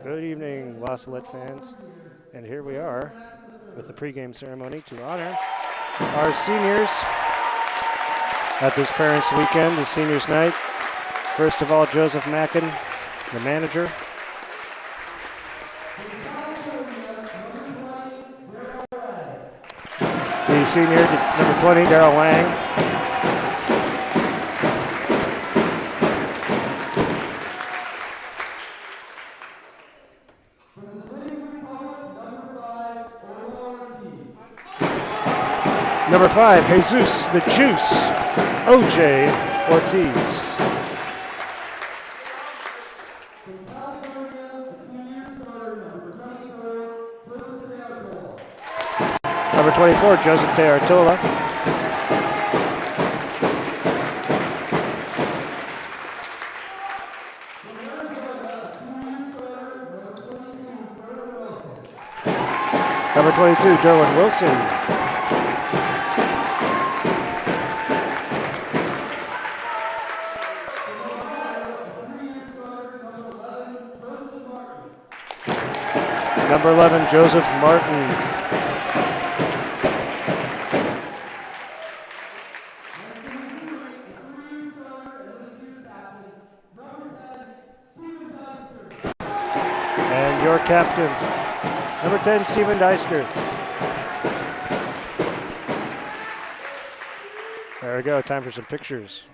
Good evening, Salette fans. And here we are with the pregame ceremony to honor our seniors at this Parents Weekend, the Seniors Night. First of all, Joseph Mackin, the manager. The senior, number 20, Darryl Lang. Number 5, Jesus the Juice, O.J. Ortiz. Number 24, Joseph De Artola. Number 22, Derwin Wilson. Number 11, Joseph Martin. And your captain, number 10, Stephen Deister. There we go, time for some pictures.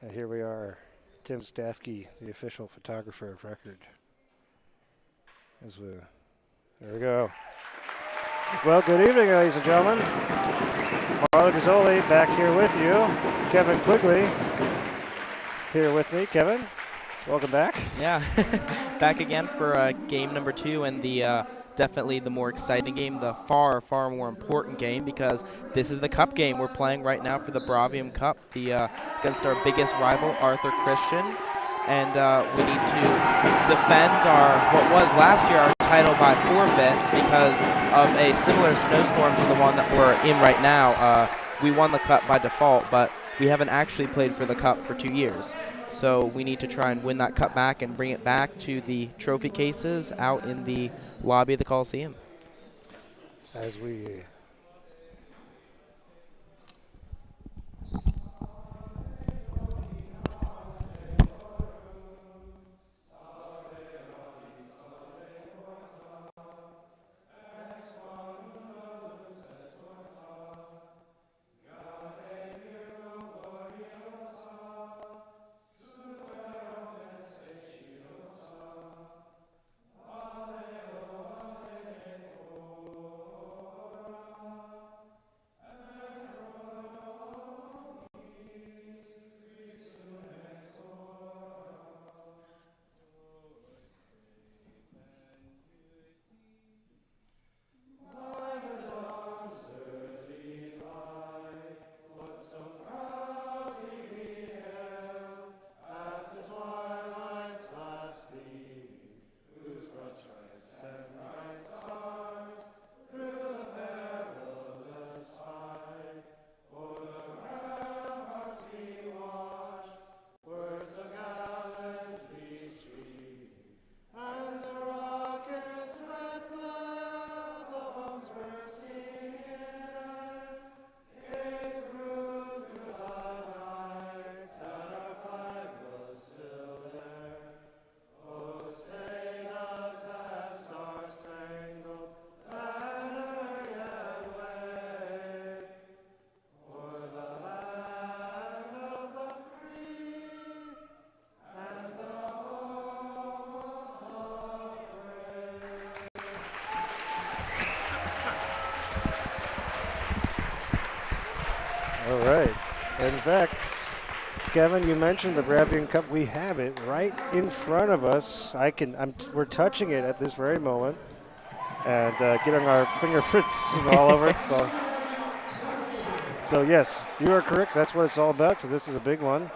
And here we are, Tim Stafke, the official photographer of record. There we go. Well, good evening, ladies and gentlemen. Marlo Gazzoli back here with you. Kevin Quigley here with me. Kevin, welcome back. Yeah, back again for game number 2 and the definitely the more exciting game, the far more important game, because this is the cup game we're playing right now for the Bravium Cup, against our biggest rival, Arthur Christian, and we need to defend what was last year our title by forfeit because of a similar snowstorm to the one that we're in right now. We won the cup by default, but we haven't actually played for the cup for 2 years. So we need to try and win that cup back and bring it back to the trophy cases out in the lobby of the Coliseum. As we All right. In fact, Kevin, you mentioned the Bravium Cup. We have it right in front of us. We're touching it at this very moment and getting our fingerprints all over it. So yes, you are correct. That's what it's all about. So this is a big one.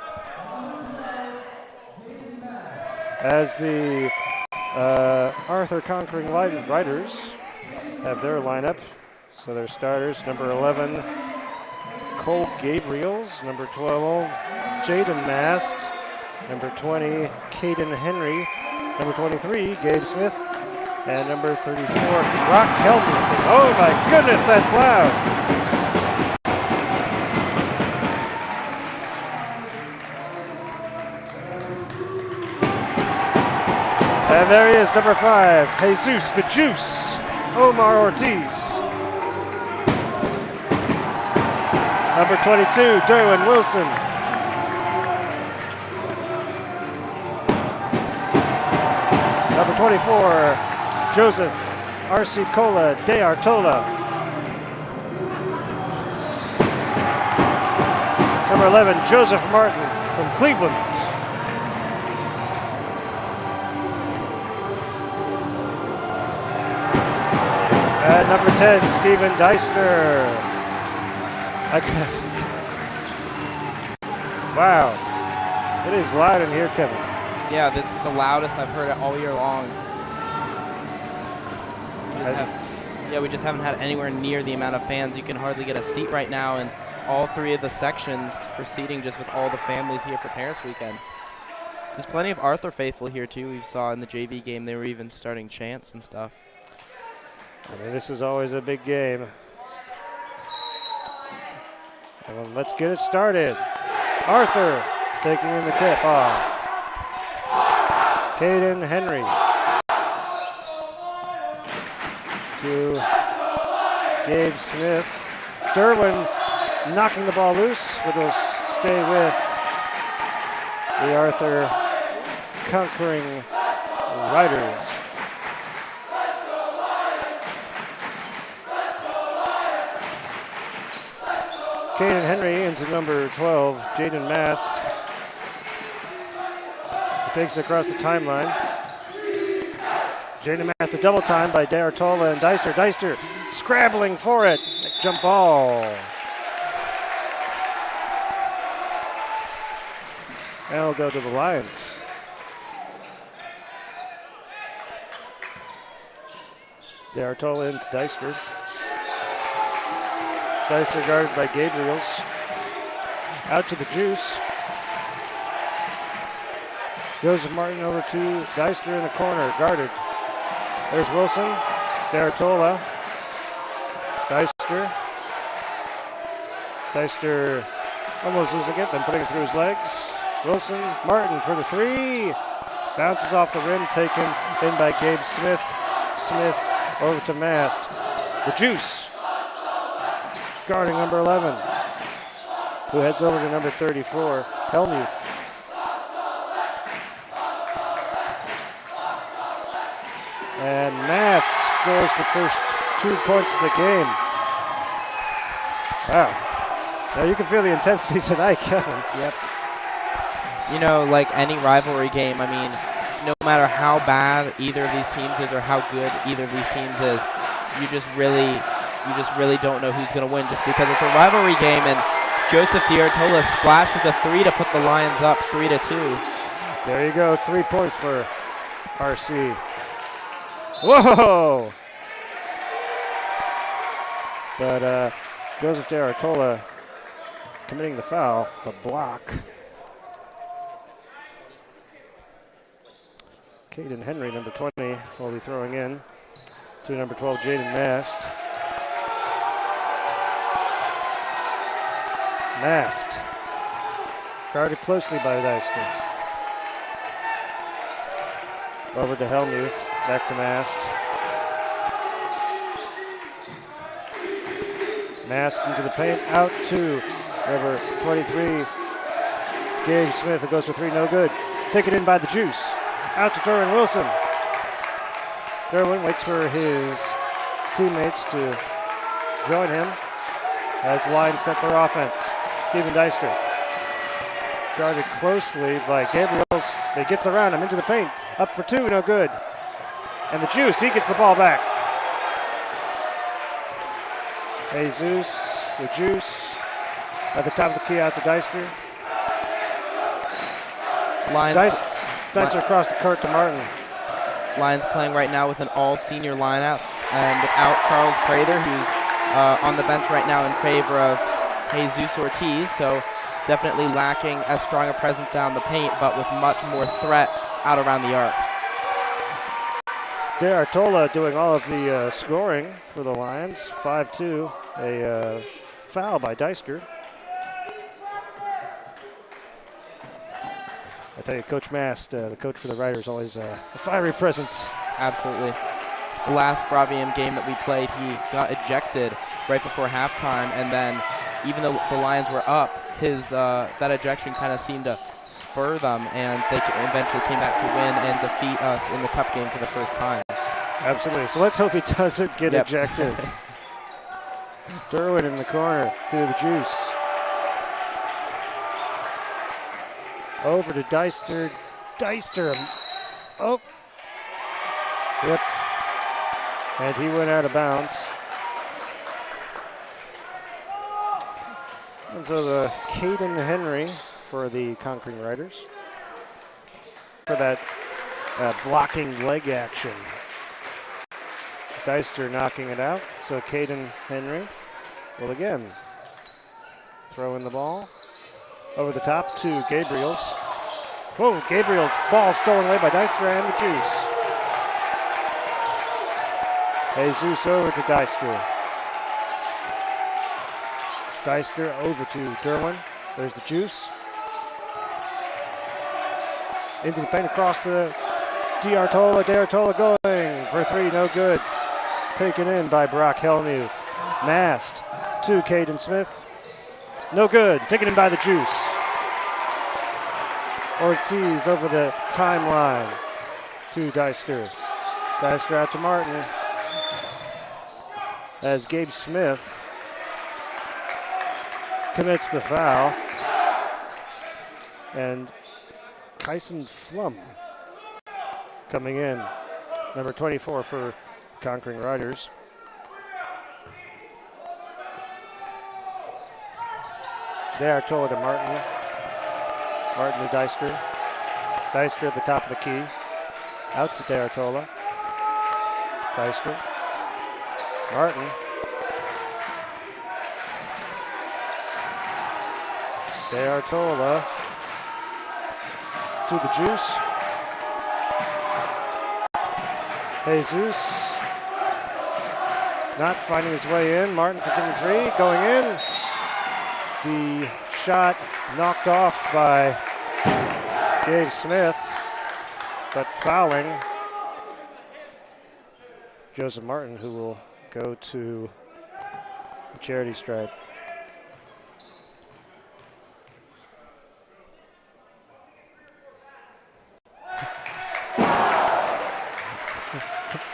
As the Arthur Conquering Riders have their lineup. So their starters, number 11, Cole Gabriels. Number 12, Jaden Mast. Number 20, Caden Henry. Number 23, Gabe Smith. And number 34, Brock Helmuth. Oh my goodness, that's loud. And there he is, number 5, Jesus the Juice, Omar Ortiz. Number 22, Derwin Wilson. Number 24, Joseph Arcicola de Artola. Number 11, Joseph Martin from Cleveland. And number 10, Stephen Deister. Wow. It is loud in here, Kevin. Yeah, this is the loudest I've heard it all year long. We just haven't had anywhere near the amount of fans. You can hardly get a seat right now in all 3 of the sections for seating, just with all the families here for Parents Weekend. There's plenty of Arthur faithful here too. We saw in the JV game they were even starting chants and stuff. I mean, this is always a big game. Well, let's get it started. Arthur taking in the tip off. Caden Henry to Gabe Smith. Derwin knocking the ball loose, but it'll stay with the Arthur conquering Riders. Caden Henry into number 12, Jaden Mast. He takes it across the timeline. Jaden Mast, the double time by D'Artola and Deister. Deister scrambling for it. Jump ball. And it'll go to the Lions. D'Artola into Deister. Deister guarded by Gabriels. Out to the Juice. Joseph Martin over to Deister in the corner, guarded. There's Wilson, D'Artola, Deister. Deister almost losing it, then putting it through his legs. Wilson, Martin for the 3. Bounces off the rim, taken in by Gabe Smith. Smith over to Mast. The Juice. Guarding number 11, who heads over to number 34, Helmuth. And Mast scores the first 2 points of the game. Wow. Now you can feel the intensity tonight, Kevin. Yep. You know, like any rivalry game, I mean, no matter how bad either of these teams is or how good either of these teams is, you just really don't know who's going to win just because it's a rivalry game, and Joseph D'Artola splashes a 3 to put the Lions up 3-2. There you go, 3 points for RC. Whoa! But Joseph D'Artola committing the foul, a block. Caden Henry, number 20, will be throwing in to number 12, Jaden Mast. Mast, guarded closely by Deister. Over to Helmuth, back to Mast. Mast into the paint, out to number 23, Gabe Smith. It goes for 3, no good. Taken in by the Juice. Out to Derwin Wilson. Derwin waits for his teammates to join him as the Lions set their offense. Stephen Deister, guarded closely by Gabriels. He gets around him into the paint. Up for 2, no good. And the Juice, he gets the ball back. Jesus, the Juice, at the top of the key out to Deister. Deister across the court to Martin. Lions playing right now with an all-senior lineup and without Charles Prather, who's on the bench right now in favor of Jesus Ortiz, so definitely lacking as strong a presence down the paint, but with much more threat out around the arc. De Artola doing all of the scoring for the Lions. 5-2, a foul by Deister. I tell you, Coach Mast, the coach for the Riders, always a fiery presence. Absolutely. The last Bravium game that we played, he got ejected right before halftime, and then even though the Lions were up, his that ejection kind of seemed to spur them, and they eventually came back to win and defeat us in the cup game for the first time. Absolutely. So let's hope he doesn't get ejected. Derwin in the corner to the Juice. Over to Deister. Deister. Oh. Yep. And he went out of bounds. And so the Caden Henry for the Conquering Riders for that blocking leg action. Deister knocking it out. So Caden Henry will again throw in the ball. Over the top to Gabriels. Whoa, Gabriels' ball stolen away by Deister and the Juice. Jesus over to Deister. Deister over to Derwin. There's the Juice. Into the paint across the De Artola going for three, no good. Taken in by Brock Hellmuth. Mast to Caden Smith. No good. Taken in by the Juice. Ortiz over the timeline to Deister. Deister out to Martin. As Gabe Smith commits the foul. And Kyson Flum coming in. Number 24 for Conquering Riders. De Artola to Martin. Martin to Deister. Deister at the top of the key. Out to De Artola. Deister. Martin. De Artola to the Juice. Jesus not finding his way in. Martin continuing three, going in. The shot knocked off by Gabe Smith, but fouling Joseph Martin, who will go to the charity stripe.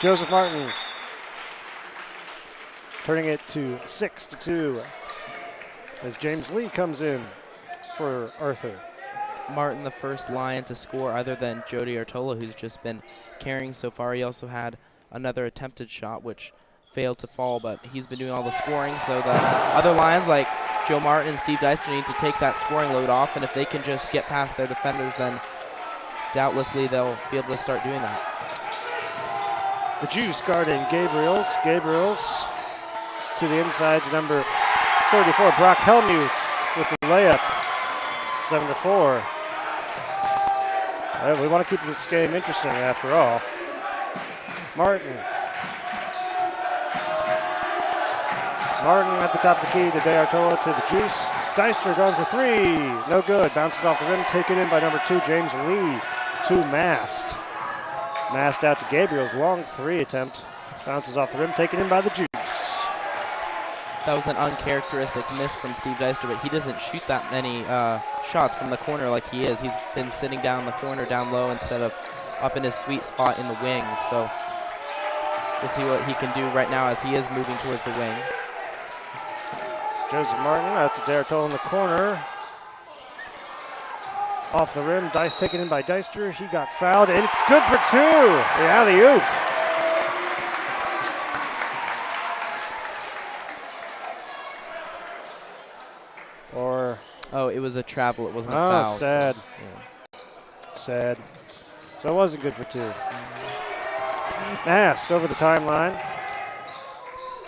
Joseph Martin turning it to 6-2 as James Lee comes in for Arthur. Martin, the first Lion to score other than Jody Artola, who's just been carrying so far. He also had another attempted shot, which failed to fall, but he's been doing all the scoring. So the other Lions, like Joe Martin and Steve Deister, need to take that scoring load off, and if they can just get past their defenders, then doubtlessly they'll be able to start doing that. The Juice guarding Gabriels. Gabriels to the inside to number 34, Brock Hellmuth with the layup. 7-4. We want to keep this game interesting after all. Martin. Martin at the top of the key to De Artola to the Juice. Deister going for three. No good. Bounces off the rim. Taken in by number 2, James Lee to Mast. Mast out to Gabriel's long three attempt. Bounces off the rim. Taken in by the Juice. That was an uncharacteristic miss from Steve Deister, but he doesn't shoot that many shots from the corner like he is. He's been sitting down in the corner, down low, instead of up in his sweet spot in the wings. So we'll see what he can do right now as he is moving towards the wing. Joseph Martin out to De Artola in the corner. Off the rim, Dice taken in by Deister. He got fouled, and it's good for two. The alley-oop. Oh, it was a travel. It wasn't a foul. Oh, sad. So, yeah. Sad. So it wasn't good for two. Mast over the timeline.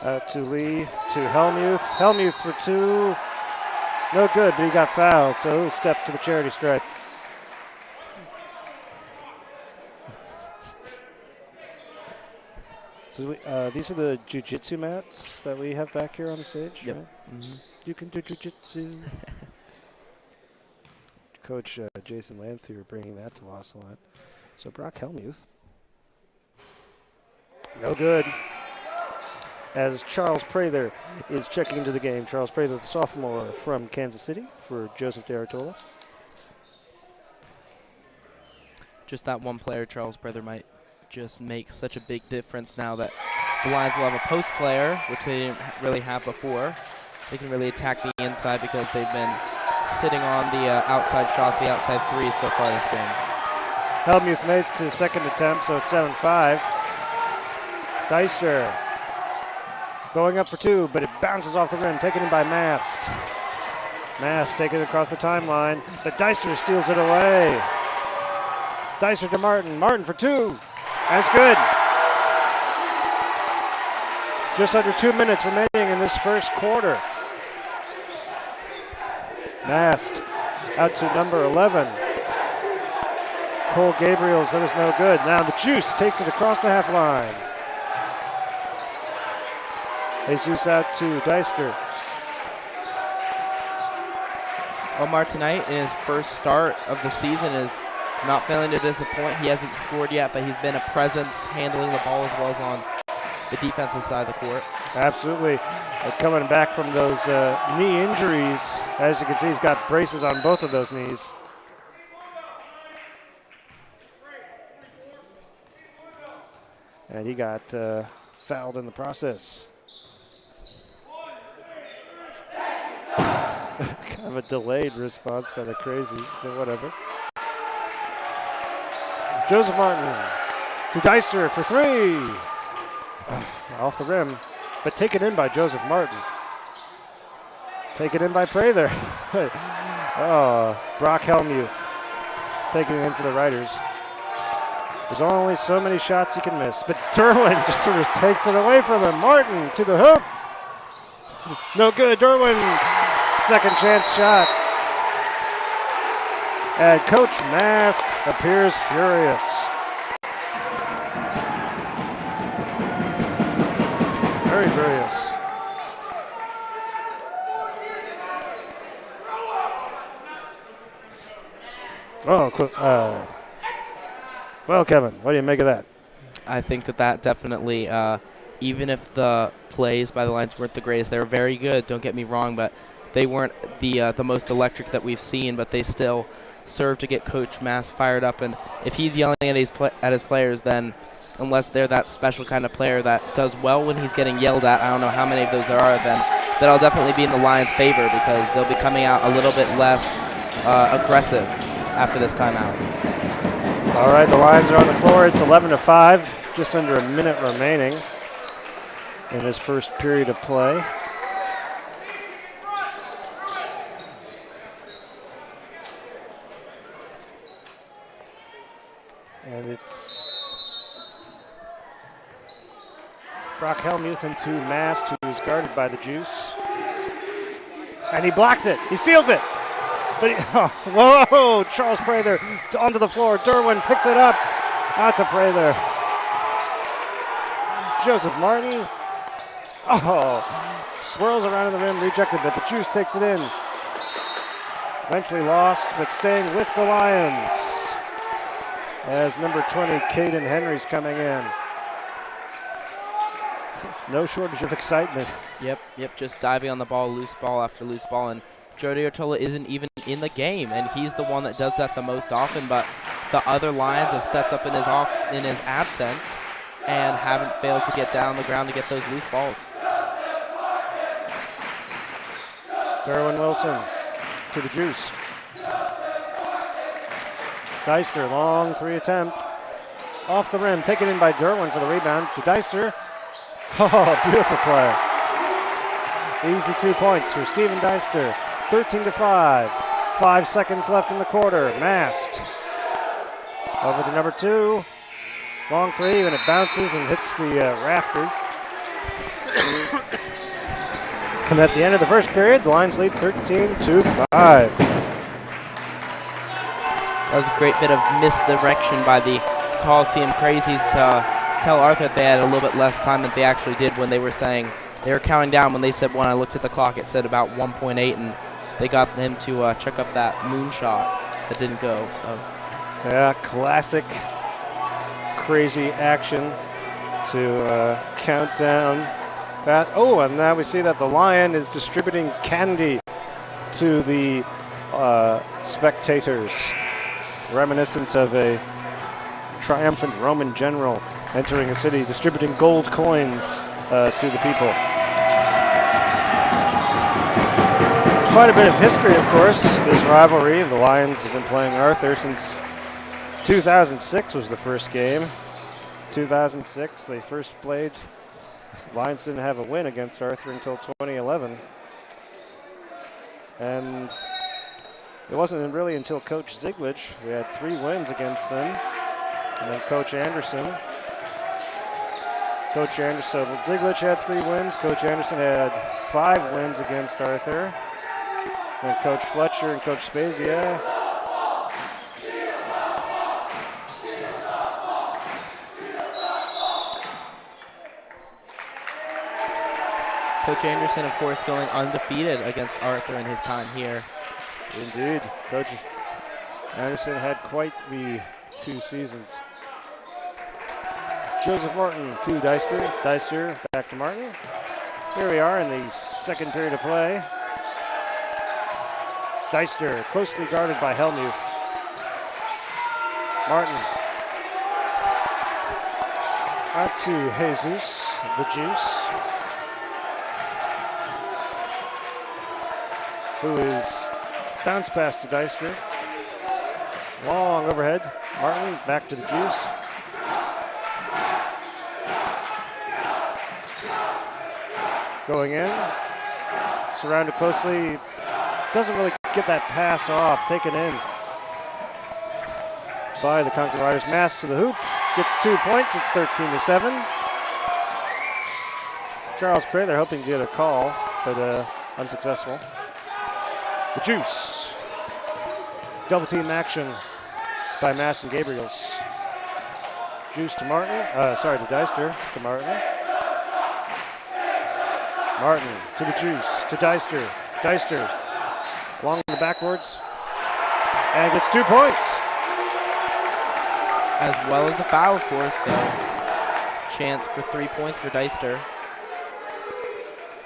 To Lee, to Hellmuth. Hellmuth for two. No good, but he got fouled, so he'll step to the charity stripe. So these are the jiu-jitsu mats that we have back here on the stage, Yep. right? Mm-hmm. You can do jiu-jitsu. Coach Jason Lanthier bringing that to Salette. So Brock Helmuth. No good. As Charles Prather is checking into the game. Charles Prather, the sophomore from Kansas City for Joseph DeArtola. Just that one player, Charles Prather, might just make such a big difference now that the Lions will have a post player, which they didn't really have before. They can really attack the inside because they've been sitting on the outside shots, the outside threes so far this game. Helmuth makes his second attempt, so it's 7-5. Deister going up for two, but it bounces off the rim, taken in by Mast. Mast taking it across the timeline, but Deister steals it away. Deister to Martin. Martin for two. That's good. Just under 2 minutes remaining in this first quarter. Mast out to number 11. Cole Gabriels, that is no good. Now the Juice takes it across the half line. Jesus out to Deister. Omar tonight in his first start of the season is not failing to disappoint. He hasn't scored yet, but he's been a presence handling the ball as well as on the defensive side of the court. Absolutely. Coming back from those knee injuries, as you can see, he's got braces on both of those knees. And he got fouled in the process. Kind of a delayed response by the crazies, but whatever. Joseph Martin to Deister for three. Off the rim, but taken in by Joseph Martin. Taken in by Prather. Brock Helmuth taking it in for the Riders. There's only so many shots you can miss, but Derwin just sort of takes it away from him. Martin to the hoop. No good. Derwin, second chance shot. And Coach Mast appears furious. Very furious. Well, Kevin, what do you make of that? I think that definitely, even if the plays by the Lions weren't the greatest, they were very good, don't get me wrong, but they weren't the most electric that we've seen, but they still served to get Coach Mast fired up. And if he's yelling at his players, then unless they're that special kind of player that does well when he's getting yelled at, I don't know how many of those there are, then that'll definitely be in the Lions' favor because they'll be coming out a little bit less aggressive after this timeout. All right, the Lions are on the floor. It's 11-5, just under a minute remaining in this first period of play. And it's Brock Helmuth into Mast, who is guarded by the Juice. And he blocks it. He steals it. But whoa! Charles Prather onto the floor. Derwin picks it up. Out to Prather. Joseph Martin. Swirls around in the rim, rejected, but the Juice takes it in. Eventually lost, but staying with the Lions. As number 20, Caden Henry's coming in. No shortage of excitement. Yep, just diving on the ball, loose ball after loose ball, and Joe DeArtola isn't even in the game, and he's the one that does that the most often, but the other Lions have stepped up in his absence and haven't failed to get down on the ground to get those loose balls. Derwin Wilson to the Juice. Deister, long three attempt. Off the rim, taken in by Derwin for the rebound. To Deister. Beautiful play. Easy 2 points for Steven Deister. 13-5. 5 seconds left in the quarter. Mast. Over to number 2. Long three, and it bounces and hits the rafters. And at the end of the first period, the Lions lead 13-5. That was a great bit of misdirection by the Coliseum Crazies to tell Arthur that they had a little bit less time than they actually did when they were saying, they were counting down. When they said, when I looked at the clock, it said about 1.8, and they got him to check up that moonshot that didn't go. So yeah, classic crazy action to count down that. Oh, and now we see that the Lion is distributing candy to the spectators, reminiscent of a triumphant Roman general entering a city, distributing gold coins to the people. It's quite a bit of history, of course, this rivalry. The Lions have been playing Arthur since 2006 was the first game. 2006, they first played. Lions didn't have a win against Arthur until 2011. And it wasn't really until Coach Ziglich, we had 3 wins against them. And then Coach Anderson. Well, Ziglich had 3 wins. Coach Anderson had 5 wins against Arthur. And Coach Fletcher and Coach Spezia. Coach Anderson, of course, going undefeated against Arthur in his time here. Indeed. Coach Anderson had quite the 2 seasons. Joseph Martin to Deister. Deister back to Martin. Here we are in the second period of play. Deister closely guarded by Hellmuth. Martin. Out to Jesus, the Juice, who is bounce pass to Deister. Long overhead. Martin back to the Juice. Going in. Surrounded closely. Doesn't really get that pass off. Taken in by the Concord Riders. Mass to the hoop. Gets 2 points. It's 13-7. Charles Cray, they're hoping to get a call, but unsuccessful. The Juice. Double team action by Mass and Gabriels. Juice to Martin. To Deister. To Martin. Martin to the Juice. To Deister. Deister along the backwards. And gets 2 points. As well as the foul, of course, so chance for 3 points for Deister.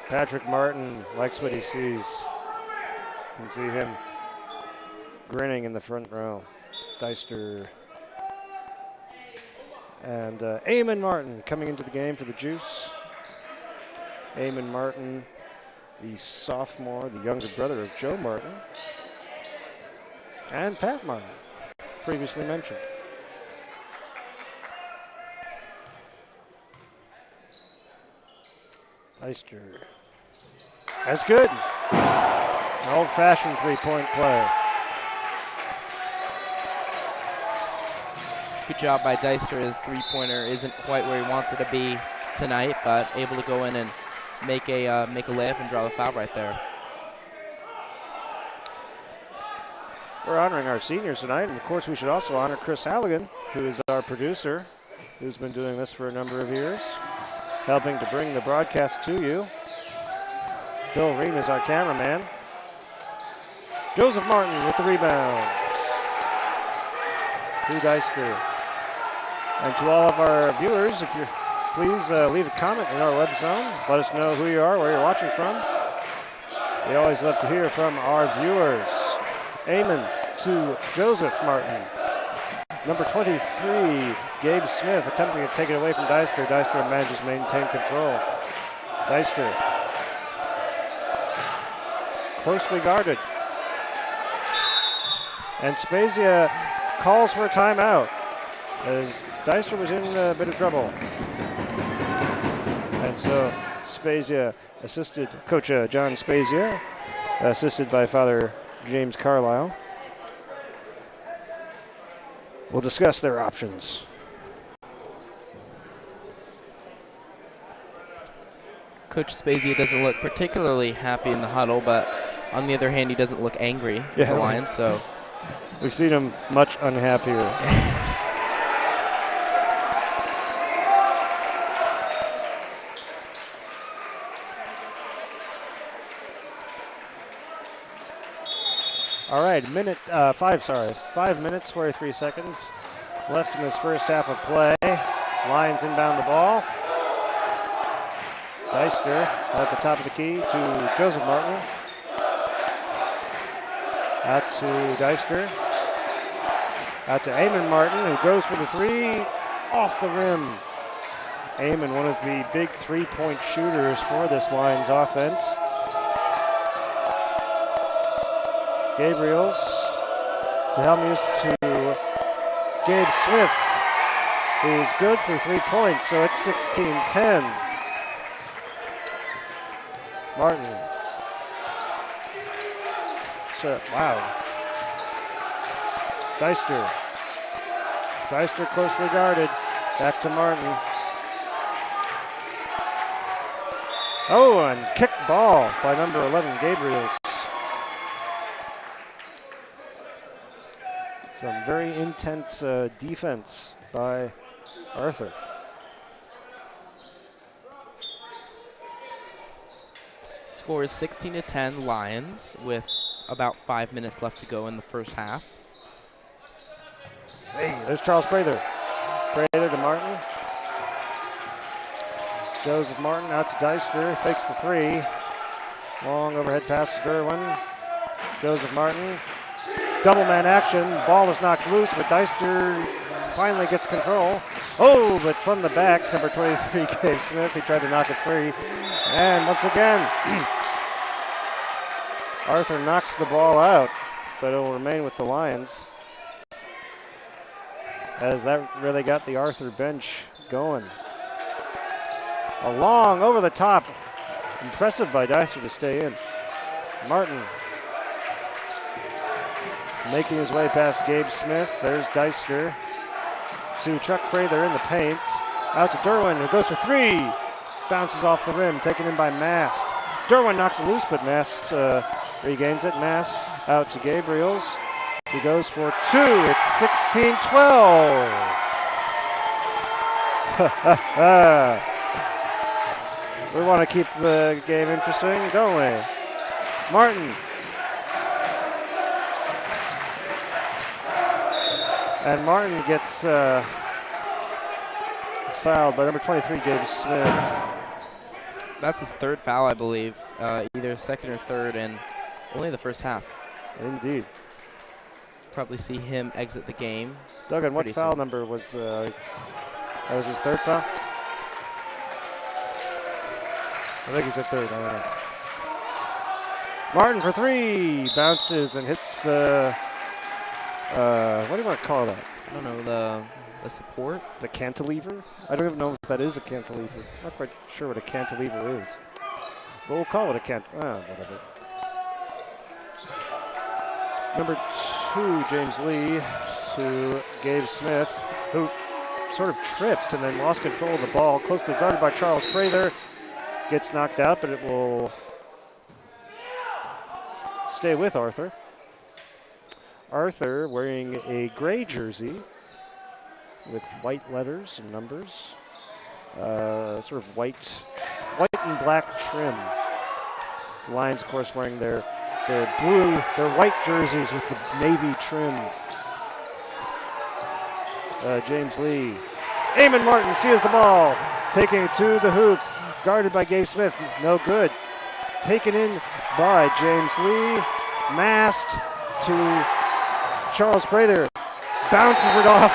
Patrick Martin likes what he sees. You can see him grinning in the front row. Deister and Eamon Martin coming into the game for the Juice. Eamon Martin, the sophomore, the younger brother of Joe Martin. And Pat Martin, previously mentioned. Deister. That's good. An old-fashioned three-point play. Good job by Deister. His three-pointer isn't quite where he wants it to be tonight, but able to go in and make a layup and draw the foul right there. We're honoring our seniors tonight, and of course we should also honor Chris Halligan, who is our producer, who's been doing this for a number of years, helping to bring the broadcast to you. Bill Ream is our cameraman. Joseph Martin with the rebound. To Deister. And to all of our viewers, if you're please leave a comment in our web zone. Let us know who you are, where you're watching from. We always love to hear from our viewers. Eamon to Joseph Martin. Number 23, Gabe Smith, attempting to take it away from Deister. Deister manages to maintain control. Deister. Closely guarded. And Spezia calls for a timeout as Deister was in a bit of trouble. And so Spezia assisted, Coach John Spezia, assisted by Father James Carlisle, will discuss their options. Coach Spezia doesn't look particularly happy in the huddle, but on the other hand, he doesn't look angry with the Lions. So we've seen him much unhappier. All right, 5 minutes, 43 seconds left in this first half of play. Lions inbound the ball. Deister at the top of the key to Joseph Martin. Out to Deister. Out to Eamon Martin, who goes for the three. Off the rim. Eamon, one of the big three-point shooters for this Lions offense. Gabriels to Helmuth to Gabe Smith, who's good for 3 points, so it's 16-10. Martin. So, wow. Deister. Deister closely guarded. Back to Martin. Oh, and kick ball by number 11, Gabriels. Some very intense defense by Arthur. Score is 16-10 Lions with about 5 minutes left to go in the first half. Hey, there's Charles Prather. Prather to Martin. Joseph Martin out to Deister, fakes the three. Long overhead pass to Derwin. Joseph Martin. Double man action, ball is knocked loose, but Deister finally gets control. Oh, but from the back, number 23, Gabe Smith, he tried to knock it free. And once again, Arthur knocks the ball out, but it will remain with the Lions, as that really got the Arthur bench going. A long over the top, impressive by Deister to stay in. Martin making his way past Gabe Smith. There's Deister to Chuck Prather in the paint. Out to Derwin, who goes for three. Bounces off the rim, taken in by Mast. Derwin knocks it loose, but Mast regains it. Mast out to Gabriels. He goes for two. It's 16-12. We want to keep the game interesting, don't we? Martin. And Martin gets fouled by number 23, Gabe Smith. That's his third foul, I believe. Either second or third, and only the first half. Indeed. Probably see him exit the game. Duggan, what foul number was that was his third foul? I think he's at third. I don't know. Martin for three. Bounces and hits the... what do you want to call that? I don't know, the support? The cantilever? I don't even know if that is a cantilever. I'm not quite sure what a cantilever is. But we'll call it a whatever. Number 2, James Lee to Gabe Smith, who sort of tripped and then lost control of the ball. Closely guarded by Charles Prather. Gets knocked out, but it will stay with Arthur. Arthur wearing a gray jersey with white letters and numbers, sort of white and black trim. The Lions, of course, wearing their white jerseys with the navy trim. James Lee. Eamon Martin steals the ball, taking it to the hoop, guarded by Gabe Smith. No good. Taken in by James Lee. Mast to Charles Prather. Bounces it off.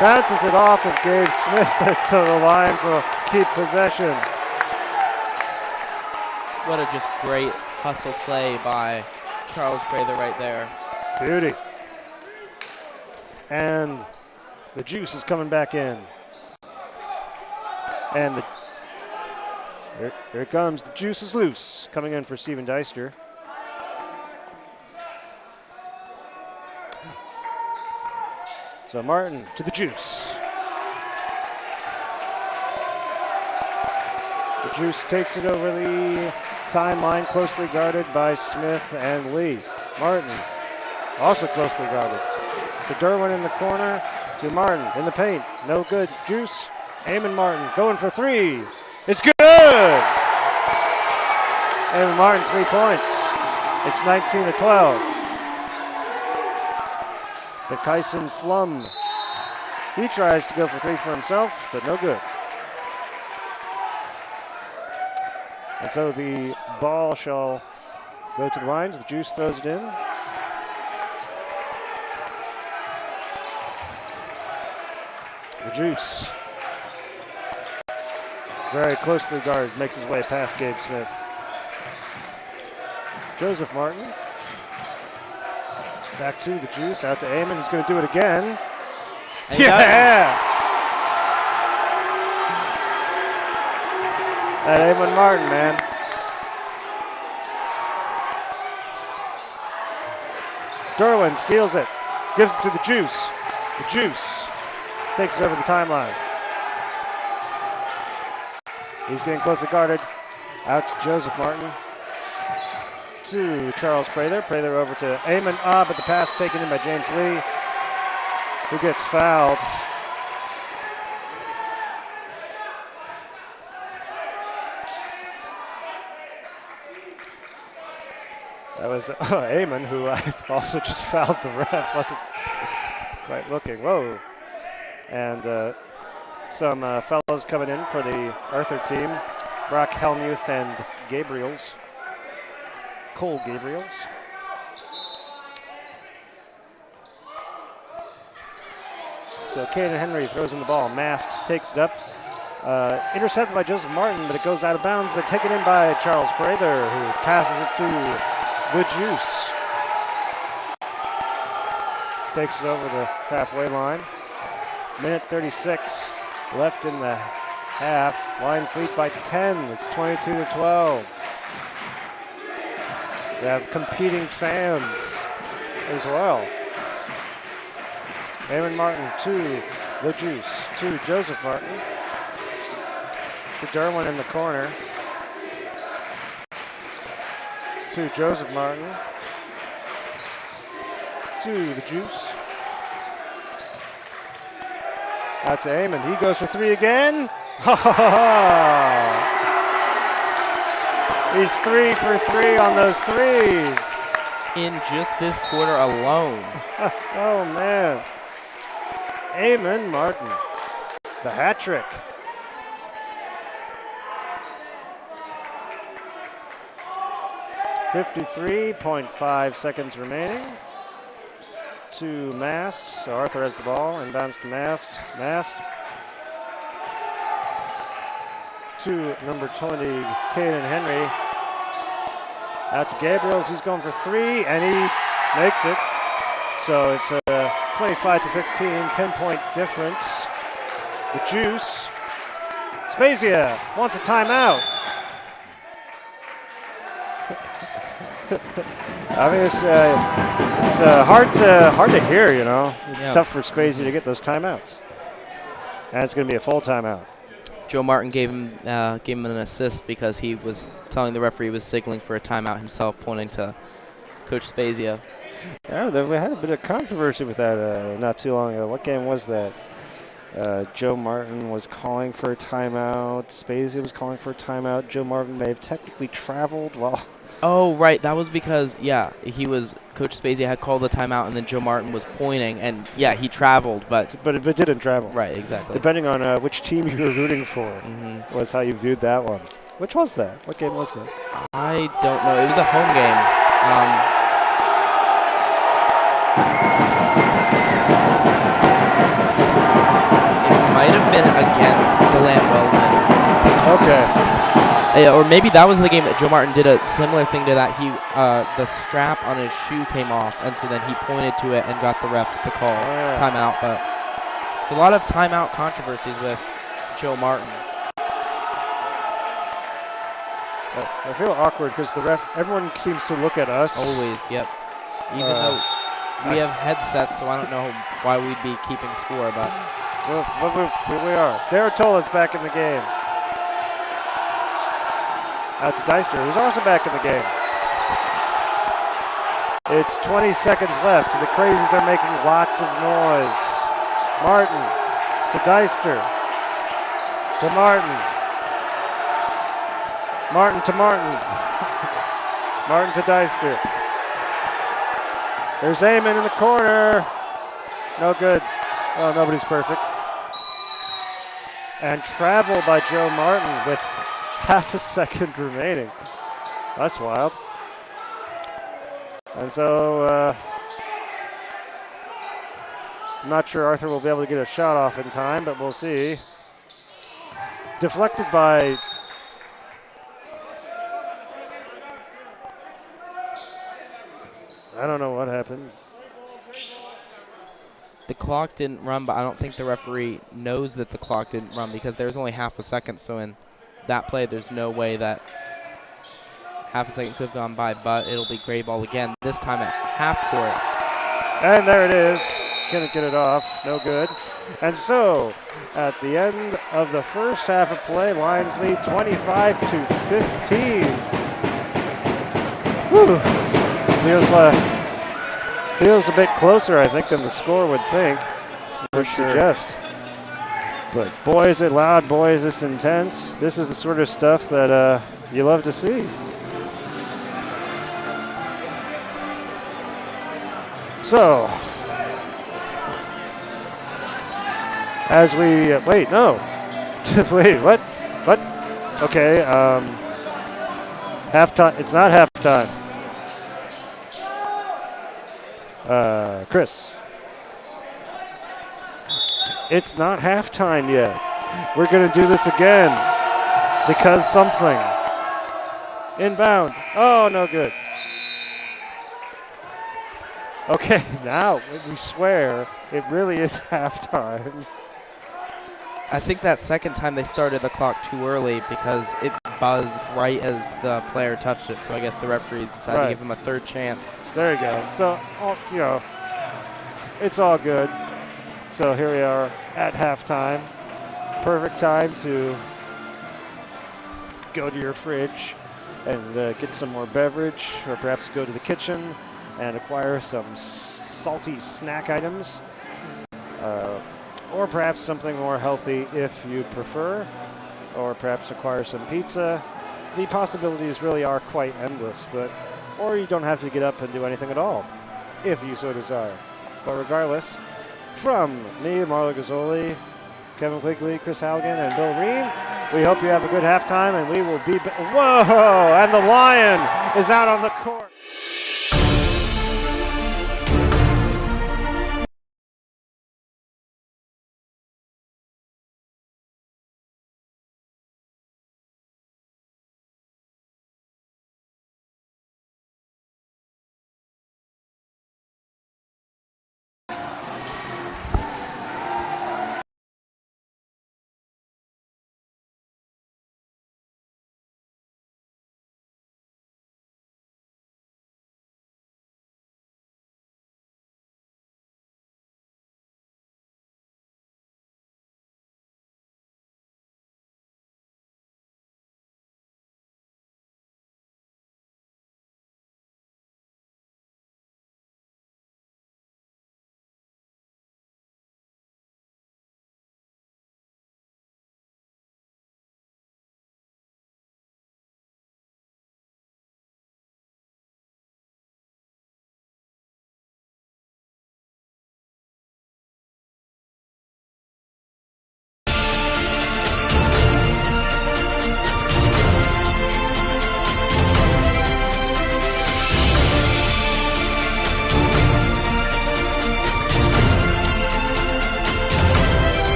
Bounces it off of Gabe Smith, so the Lions will keep possession. What a just great hustle play by Charles Prather right there. Beauty. And the juice is coming back in. And here it comes. The juice is loose. Coming in for Steven Deister. So Martin to the juice. The Juice takes it over the timeline, closely guarded by Smith and Lee. Martin, also closely guarded. To Derwin in the corner, to Martin in the paint. No good. Juice, Eamon Martin going for three. It's good! Eamon Martin, 3 points. It's 19-12. The Kyson Flum. He tries to go for three for himself, but no good. And so the ball shall go to the lines. The Juice throws it in. The Juice, very closely guarded, makes his way past Gabe Smith. Joseph Martin, back to the Juice, out to Eamon. He's going to do it again. And yeah! That Eamon Martin, man. Derwin steals it, gives it to the Juice. The Juice takes it over the timeline. He's getting closely guarded. Out to Joseph Martin. To Charles Prather. Prather over to Eamon. But the pass taken in by James Lee, who gets fouled. That was Eamon, who also just fouled the ref. Wasn't quite looking. Whoa. And some fellows coming in for the Arthur team. Brock Helmuth and Gabriels. Cole Gabriels. So Caden Henry throws in the ball. Mast takes it up. Intercepted by Joseph Martin, but it goes out of bounds, but taken in by Charles Prather, who passes it to the Juice. Takes it over the halfway line. Minute 36 left in the half. Lions lead by 10. It's 22-12. They have competing fans as well. Eamon Martin to the Juice, to Joseph Martin, to Derwin in the corner, to Joseph Martin, to the Juice, out to Eamon. He goes for three again. He's 3 for 3 on those threes. In just this quarter alone. Oh, man. Eamon Martin, the hat trick. .5 seconds remaining. To Mast. So Arthur has the ball. Inbounds to Mast. Mast. To number 20, Caden Henry. Out to Gabriels. He's going for three, and he makes it. So it's a 25-15, 10-point difference. The Juice. Spezia wants a timeout. I mean, it's hard to hear, you know. It's tough for Spezia to get those timeouts. And it's going to be a full timeout. Joe Martin gave him an assist because he was telling the referee he was signaling for a timeout himself, pointing to Coach Spezia. Yeah, we had a bit of controversy with that not too long ago. What game was that? Joe Martin was calling for a timeout. Spezia was calling for a timeout. Joe Martin may have technically traveled while... Oh, right. That was because, Coach Spezia had called the timeout, and then Joe Martin was pointing, and, he traveled, but it didn't travel. Right, exactly. Depending on which team you were rooting for was how you viewed that one. Which was that? What game was that? I don't know. It was a home game. It might have been against DeLand Weldon. Okay. Or maybe that was the game that Joe Martin did a similar thing to that. He the strap on his shoe came off, and so then he pointed to it and got the refs to call timeout. But it's a lot of timeout controversies with Joe Martin. I feel awkward because everyone seems to look at us. Always, yep. Even though we have headsets, so I don't know why we'd be keeping score, but... Well, here we are. Derek Tola's back in the game. Out to Deister, who's also back in the game. It's 20 seconds left. The Crazies are making lots of noise. Martin to Deister. To Martin. Martin to Martin. Martin to Deister. There's Eamon in the corner. No good. Oh, nobody's perfect. And travel by Joe Martin with half a second remaining. That's wild. And so, I'm not sure Arthur will be able to get a shot off in time, but we'll see. Deflected by I don't know what happened. The clock didn't run, but I don't think the referee knows that the clock didn't run because there's only half a second. So in that play, there's no way that half a second could have gone by, but it'll be gray ball again, this time at half court. And there it is. Couldn't get it off. No good. And so, at the end of the first half of play, Lions lead 25-15. Whew. Feels a bit closer, I think, than the score would think. Would suggest. But boy, is it loud. Boy, is this intense. This is the sort of stuff that you love to see. So, as we wait, no, wait, what? Okay, halftime. It's not halftime. Chris, it's not halftime yet. We're gonna do this again because something. Inbound. Oh, no good. Okay, now we swear it really is halftime. I think that second time they started the clock too early because it buzzed right as the player touched it. So I guess the referees decided to give him a third chance. There you go. So, it's all good. So here we are at halftime. Perfect time to go to your fridge and get some more beverage, or perhaps go to the kitchen and acquire some salty snack items, or perhaps something more healthy if you prefer, or perhaps acquire some pizza. The possibilities really are quite endless, or you don't have to get up and do anything at all if you so desire. But regardless, from me, Marlo Gazzoli, Kevin Quigley, Chris Halligan, and Bill Ream, we hope you have a good halftime, and we will be whoa! And the Lion is out on the court.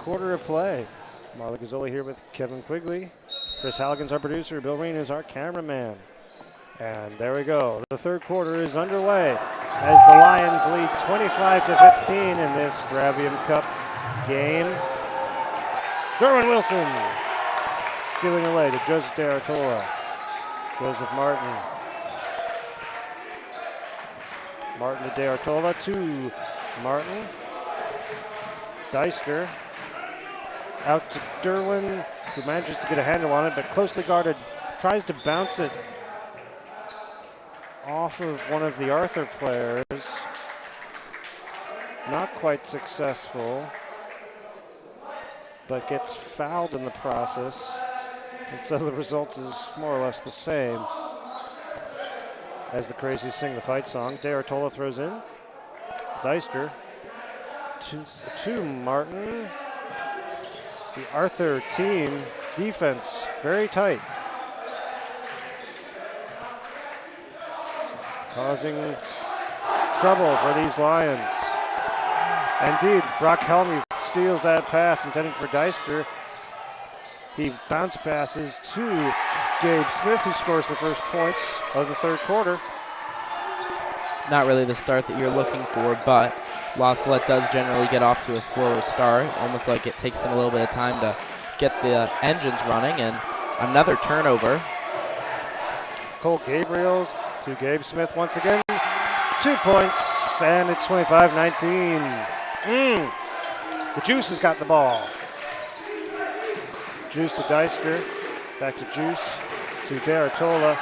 quarter of play. Marla Gazzoli here with Kevin Quigley. Chris Halligan's our producer. Bill Reen is our cameraman. And there we go. The third quarter is underway as the Lions lead 25-15 in this Bravium Cup game. Derwin Wilson stealing away to Joseph De Artola. Joseph Martin. Martin to De Artola to Martin. Deister out to Derwin, who manages to get a handle on it, but closely guarded. Tries to bounce it off of one of the Arthur players. Not quite successful, but gets fouled in the process. And so the result is more or less the same. As the Crazies sing the fight song, De Artola throws in. Deister to Martin. The Arthur team defense very tight. Causing trouble for these Lions. Indeed, Brock Helmuth steals that pass intended for Deister. He bounce passes to Gabe Smith, who scores the first points of the third quarter. Not really the start that you're looking for, but La Salette does generally get off to a slower start, almost like it takes them a little bit of time to get the engines running, and another turnover. Cole Gabriels to Gabe Smith once again. 2 points, and it's 25-19. The Juice has got the ball. Juice to Deister, back to Juice, to De Artola,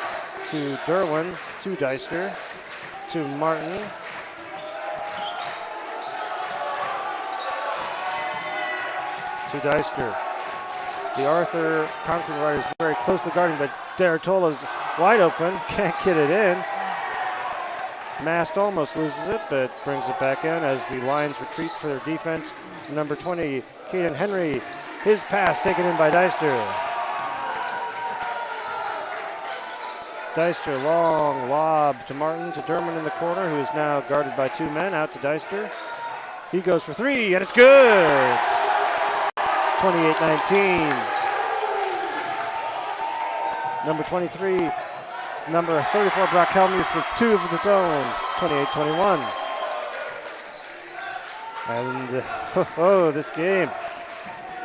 to Derwin, to Deister, to Martin. To Deister. The Arthur Concord Riders very closely guarding, but De Artola's wide open, can't get it in. Mast almost loses it, but brings it back in as the Lions retreat for their defense. Number 20, Caden Henry, his pass taken in by Deister. Deister, long lob to Martin, to Derman in the corner, who is now guarded by two men, out to Deister. He goes for three, and it's good! 28-19. Number 23, number 34, Brock Helmuth with two of his own, 28-21. And this game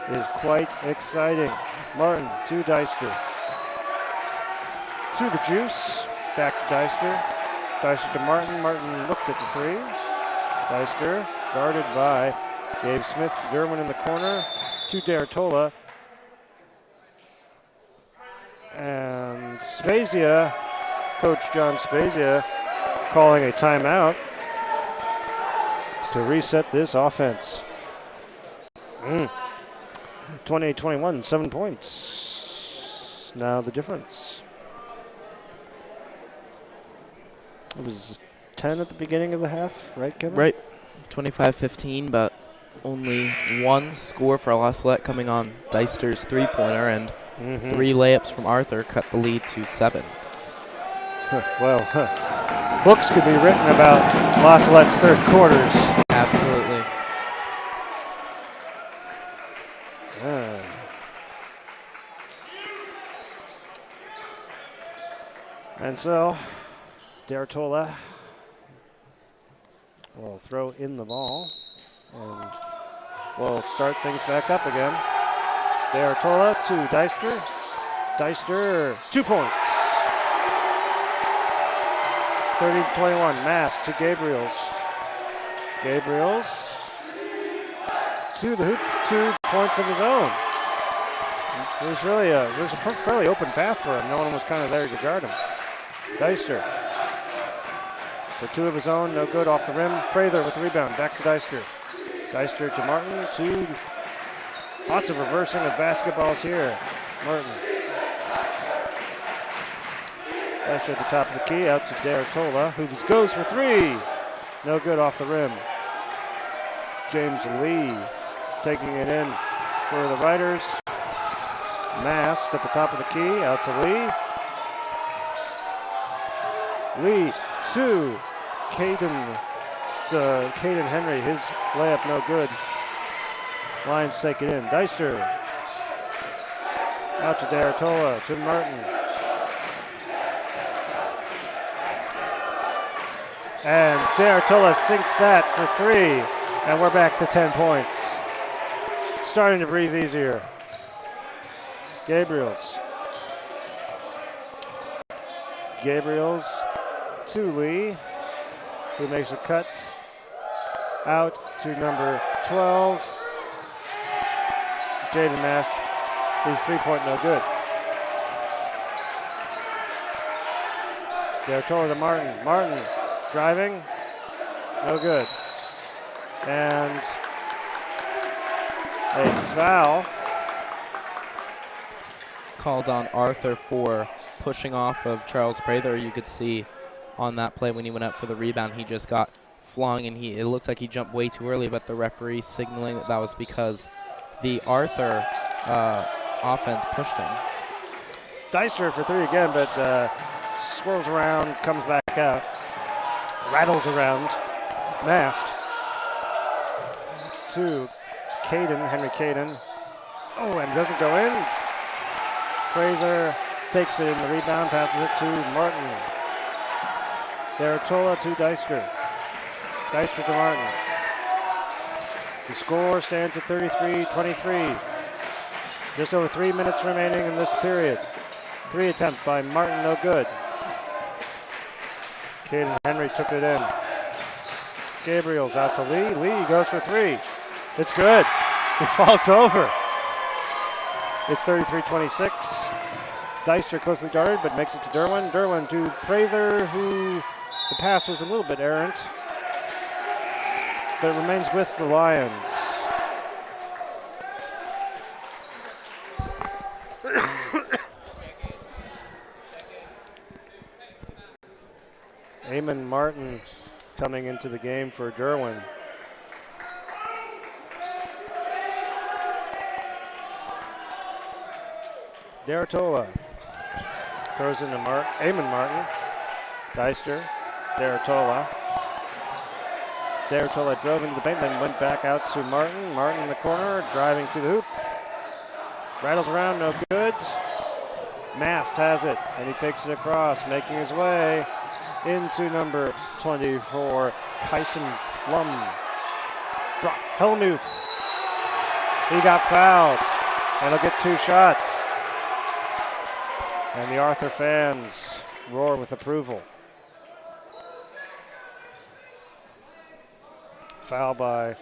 is quite exciting. Martin to Deister. To the Juice, back to Deister. Deister to Martin. Martin looked at the three. Deister guarded by Gabe Smith. Derwin in the corner to De Artola. And Spezia, Coach John Spezia, calling a timeout to reset this offense. 28-21, 7 points. Now the difference. It was 10 at the beginning of the half, right, Kevin? Right. 25-15, but only one score for La Salette coming on Deister's three-pointer, and three layups from Arthur cut the lead to 7. Well, books could be written about La Salette's third quarters. Absolutely. And so, De Artola will throw in the ball, and we'll start things back up again. De Artola to Deister. Deister, 2 points. 30-21, Mass to Gabriels. Gabriels to the hoop, 2 points of his own. There's a fairly open path for him. No one was kind of there to guard him. Deister for 2 of his own, no good off the rim. Prather with the rebound, back to Deister. Deister to Martin, lots of reversing of basketballs here. Martin. Deister at the top of the key, out to De Artola, who goes for 3. No good off the rim. James Lee taking it in for the Riders. Mast at the top of the key, out to Lee. Lee to Caden Henry, his layup no good. Lions take it in. Deister. Out to D'Artola, to Martin. And D'Artola sinks that for 3. And we're back to 10 points. Starting to breathe easier. Gabriels to Lee, who makes a cut out to number 12. Jaden Mast, whose 3-point no good. D'Artola to Martin. Martin driving, no good. And a foul. Called on Arthur for pushing off of Charles Prather. You could see on that play when he went up for the rebound, he just got flung, and it looked like he jumped way too early, but the referee signaling that was because the Arthur offense pushed him. Deister for 3 again, but swirls around, comes back out, rattles around. Mast to Henry Caden. Oh, and doesn't go in. Prather takes it in the rebound, passes it to Martin. D'Artola to Deister. Deister to Martin. The score stands at 33-23. Just over 3 minutes remaining in this period. 3 attempt by Martin, no good. Caden Henry took it in. Gabriel's out to Lee. Lee goes for 3. It's good. It falls over. It's 33-26. Deister closely guarded, but makes it to Derwin. Derwin to Prather, who the pass was a little bit errant, but it remains with the Lions. Eamon Martin coming into the game for Derwin. D'Artola throws into Eamon Martin. Deister, D'Artola. D'Artola drove into the paint, then went back out to Martin. Martin in the corner, driving to the hoop. Rattles around, no good. Mast has it, and he takes it across, making his way into number 24, Kyson Flum. Brock Hellmuth. He got fouled, and he'll get 2 shots. And the Arthur fans roar with approval. Foul by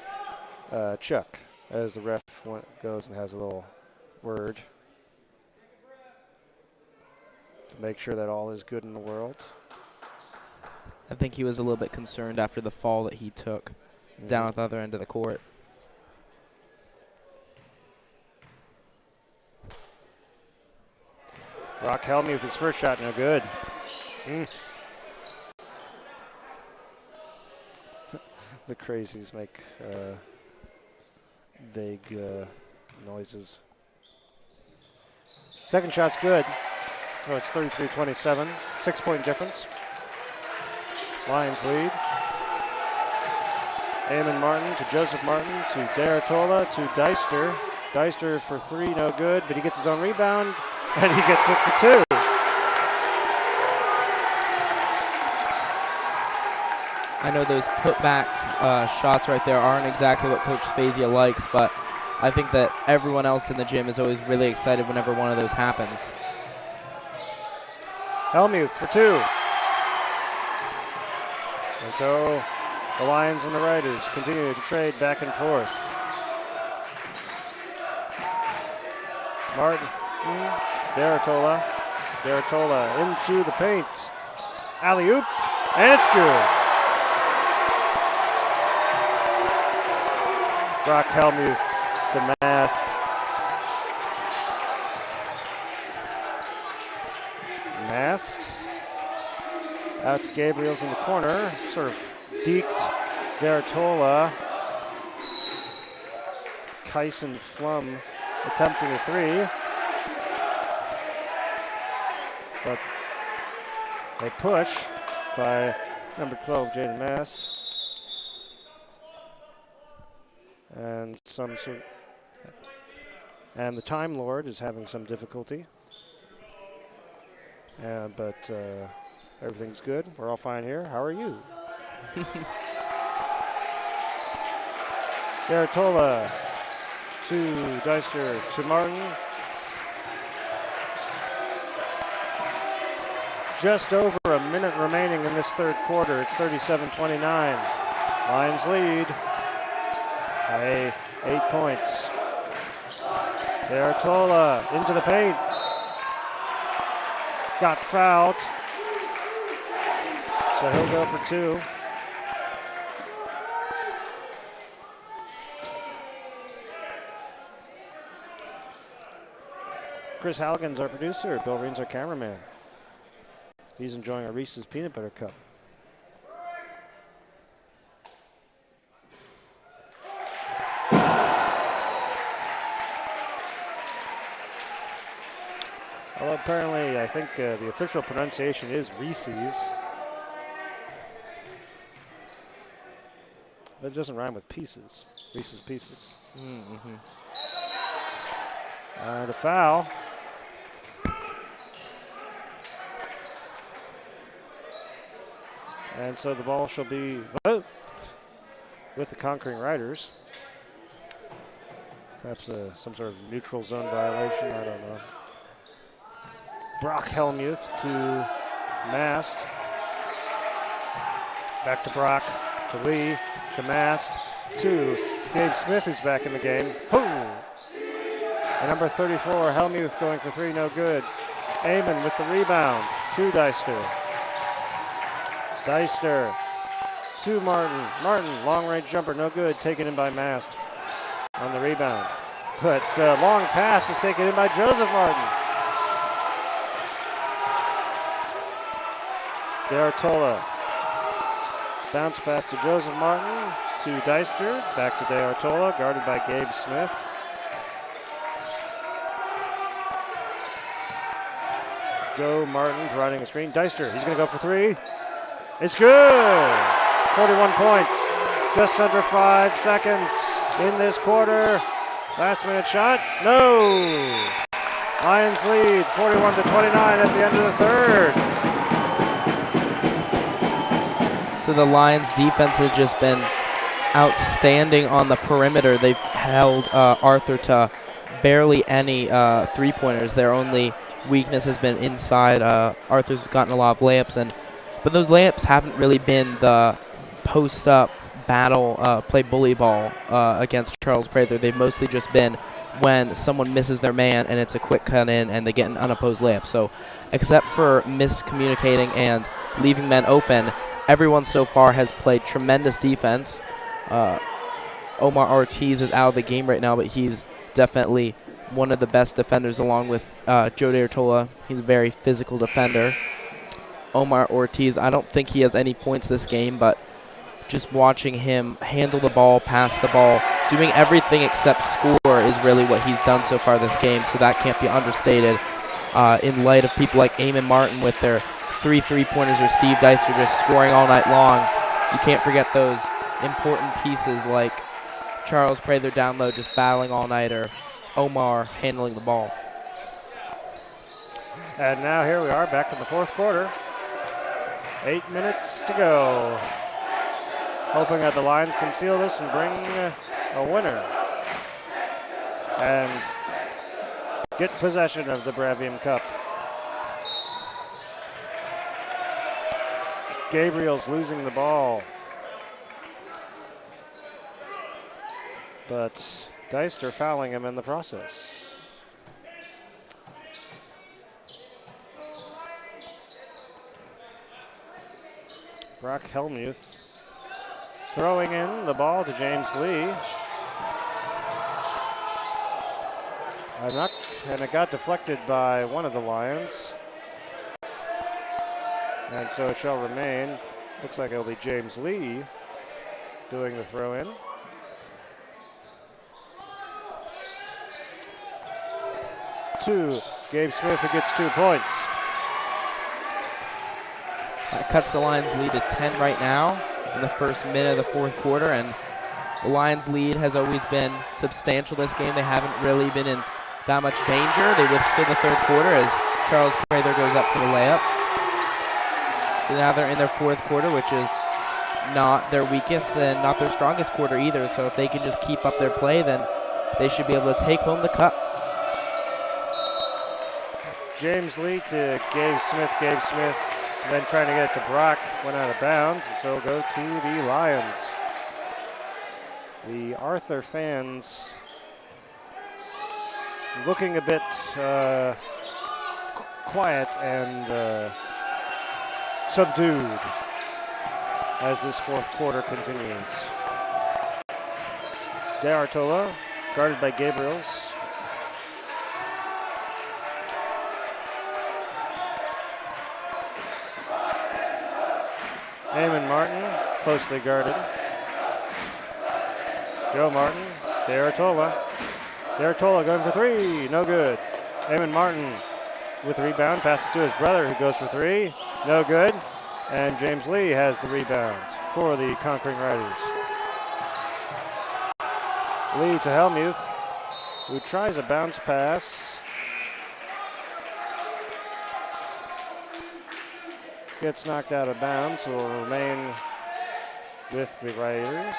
Chuck, as the ref goes and has a little word to make sure that all is good in the world. I think he was a little bit concerned after the fall that he took down at the other end of the court. Brock Hellmuth, his first shot, no good. The crazies make vague noises. Second shot's good. Oh, it's 33-27, 6-point difference. Lions lead. Eamon Martin to Joseph Martin to D'Artola to Deister. Deister for 3, no good, but he gets his own rebound, and he gets it for 2. I know those putback shots right there aren't exactly what Coach Spezia likes, but I think that everyone else in the gym is always really excited whenever one of those happens. Hellmuth for 2. And so the Lions and the Riders continue to trade back and forth. Martin, D'Artola into the paint. Alley-oop, and it's good. Brock Hellmuth to Mast. Mast out to Gabriel's in the corner, sort of deked D'Artola. Kyson Flum attempting a 3, but a push by number 12, Jaden Mast. And some sort And the Time Lord is having some difficulty. But everything's good. We're all fine here. How are you? Garatola to Deister to Martin. Just over a minute remaining in this third quarter. It's 37-29. Lions lead by 8 points. Garatola into the paint. Got fouled. So he'll go for 2. Chris Halligan's our producer. Bill Reen's our cameraman. He's enjoying a Reese's Peanut Butter Cup. Well, apparently, I think the official pronunciation is Reese's. But it doesn't rhyme with pieces. Reese's Pieces. Mm-hmm. And a foul. And so the ball shall be with the Conquering Riders. Perhaps some sort of neutral zone violation, I don't know. Brock Helmuth to Mast. Back to Brock, to Lee, to Mast, to Gabe Smith, who's back in the game. Boom! And number 34, Helmuth going for 3, no good. Amon with the rebounds, to Deister. Deister to Martin. Martin, long-range jumper, no good, taken in by Mast on the rebound. But the long pass is taken in by Joseph Martin. Garatola. Bounce pass to Joseph Martin, to Deister, back to Garatola, guarded by Gabe Smith. Joe Martin providing a screen. Deister, he's going to go for 3. It's good! 41 points, just under 5 seconds in this quarter. Last minute shot, no! Lions lead 41-29 at the end of the third. So the Lions defense has just been outstanding on the perimeter. They've held Arthur to barely any three-pointers. Their only weakness has been inside. Arthur's gotten a lot of layups, but those layups haven't really been the post-up battle, play bully ball against Charles Prather. They've mostly just been when someone misses their man and it's a quick cut in and they get an unopposed layup. So except for miscommunicating and leaving men open, everyone so far has played tremendous defense. Omar Ortiz is out of the game right now, but he's definitely one of the best defenders along with Joe D'Artola. He's a very physical defender. Omar Ortiz, I don't think he has any points this game, but just watching him handle the ball, pass the ball, doing everything except score is really what he's done so far this game, so that can't be understated in light of people like Amon Martin with their 3 3-pointers or Steve Deister just scoring all night long. You can't forget those important pieces like Charles Prather down low just battling all night, or Omar handling the ball. And now here we are back in the fourth quarter. 8 minutes to go. Hoping that the Lions can seal this and bring a winner. And get possession of the Bravium Cup. Gabriel's losing the ball. But Deister fouling him in the process. Brock Helmuth throwing in the ball to James Lee. And it got deflected by one of the Lions. And so it shall remain. Looks like it'll be James Lee doing the throw in. To Gabe Smith, who gets 2 points. That cuts the Lions lead to 10 right now in the first minute of the fourth quarter, and The Lions' lead has always been substantial this game. They haven't really been in that much danger. They withstood the third quarter as Charles Prather goes up for the layup. So now they're in their fourth quarter, which is not their weakest and not their strongest quarter either. So if they can just keep up their play, then they should be able to take home the cup. James Lee to Gabe Smith. Gabe Smith then trying to get it to Brock, went out of bounds, and so go to the Lions. The Arthur fans looking a bit quiet and subdued as this fourth quarter continues. De Artola, guarded by Gabriels. Eamon Martin, closely guarded. Joe Martin, De Artola. De Artola going for three, no good. Eamon Martin with the rebound, passes to his brother who goes for three, no good. And James Lee has the rebound for the Conquering Riders. Lee to Helmuth, who tries a bounce pass. Gets knocked out of bounds, so will remain with the Riders.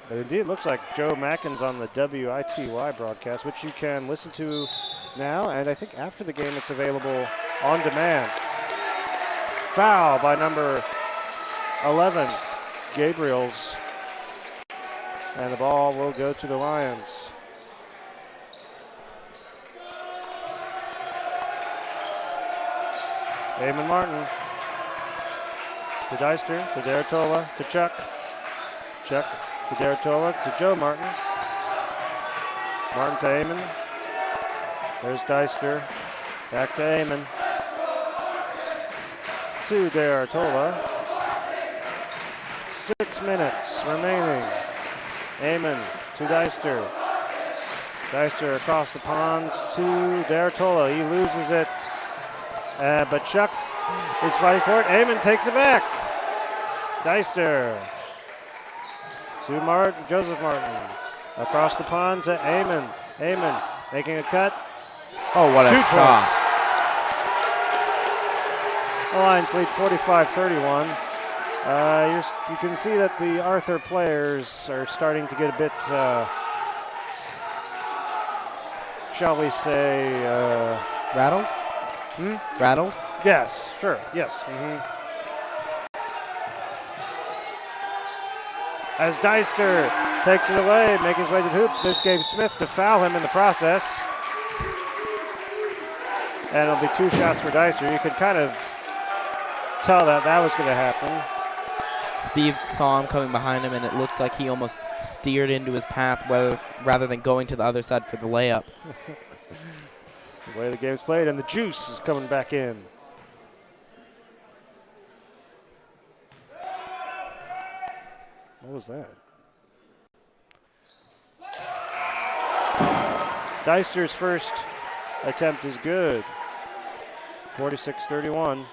But indeed, it looks like Joe Mackin's on the WITY broadcast, which you can listen to now, and I think after the game it's available on demand. Foul by number 11, Gabriels. And the ball will go to the Lions. Eamon Martin to Deister, to De Artola, to Chuck. Chuck to De Artola, to Joe Martin. Martin to Eamon. There's Deister. Back to Eamon. To De Artola. 6 minutes remaining. Eamon to Deister. Deister across the pond to De Artola. He loses it. But Chuck is fighting for it. Eamon takes it back. Deister to Joseph Martin. Across the pond to Eamon. Eamon making a cut. Oh, what a 2 shot. points. The Lions lead 45-31. You can see that the Arthur players are starting to get a bit, shall we say, Rattled? Rattled? Yes, sure, yes. As Deister takes it away, making his way to the hoop, there's Gabe Smith to foul him in the process. And it'll be 2 shots for Deister. You could kind of tell that was going to happen. Steve saw him coming behind him, and it looked like he almost steered into his path rather than going to the other side for the layup. The way the game's played, and the juice is coming back in. What was that? Deister's first attempt is good. 46-31.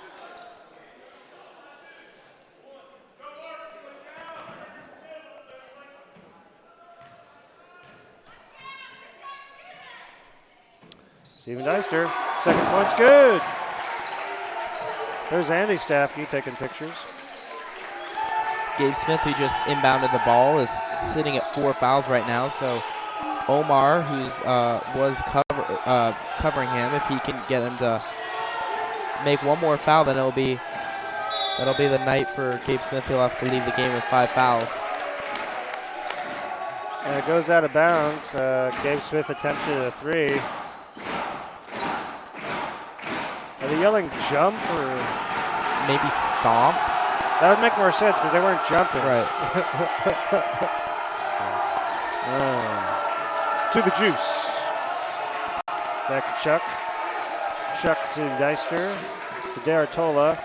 Steven Deister, second point's good. There's Andy Staffke taking pictures. Gabe Smith, who just inbounded the ball, is sitting at 4 fouls right now. So Omar, was covering him, if he can get him to make one more foul, then that'll be the night for Gabe Smith. He'll have to leave the game with 5 fouls. And it goes out of bounds. Gabe Smith attempted a 3. Are they yelling jump or maybe stomp? That would make more sense because they weren't jumping. Right. To the juice. Back to Chuck. Chuck to Deister. To De Artola.